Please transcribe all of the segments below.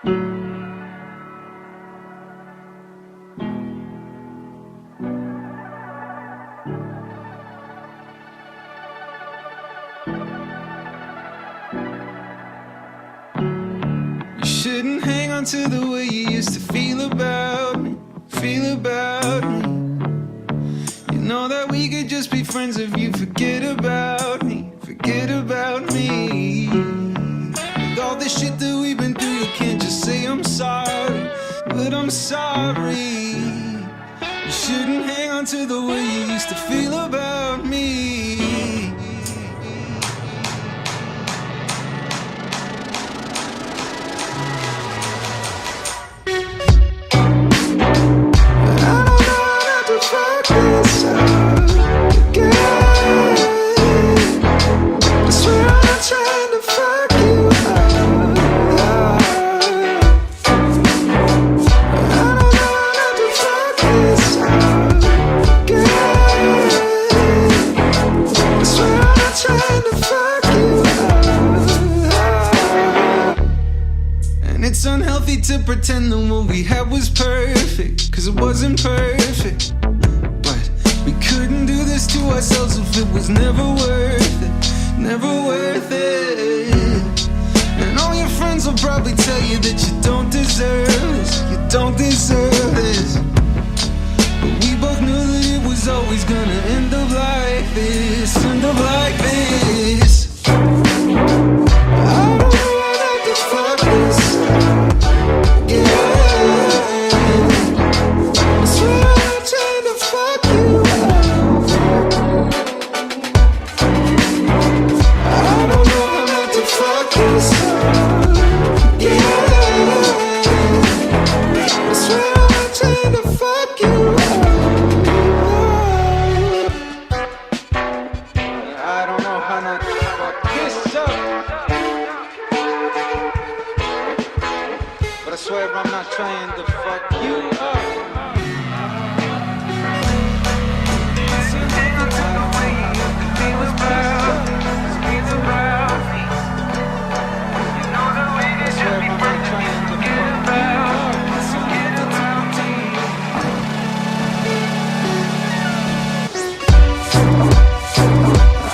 You shouldn't hang on to the way you used to feel about me, feel about me. You know that we could just be friends if you forget about me, forget about me. With all the shit that we've been through, you can't just say I'm sorry, but I'm sorry. You shouldn't hang on to the way you used to feel about me. It's unhealthy to pretend that what we had was perfect, cause it wasn't perfect. But we couldn't do this to ourselves if it was never worth it, never worth it. And all your friends will probably tell you that you don't deserve this, you don't deserve this. But we both knew that it was always gonna end up like this, end up like this. I don't know how to fuck this up. But I swear I'm not trying to fuck you up. I don't know how not to fuck this up. Trying to fuck you up.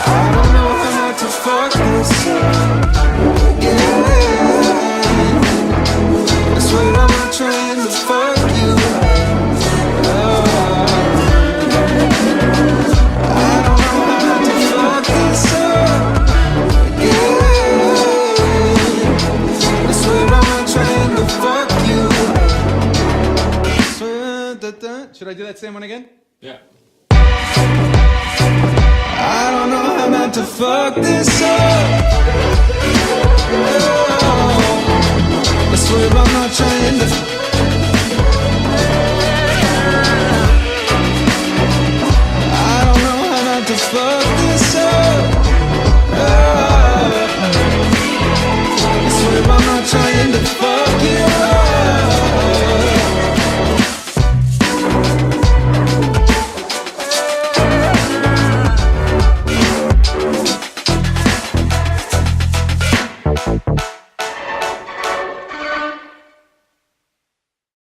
I don't know how to fuck this up again. I swear I'm not trying to fuck you up. I swear Should I do that same one again? Yeah. I don't know how not to fuck this up. I swear I'm not trying to. I don't know how not to fuck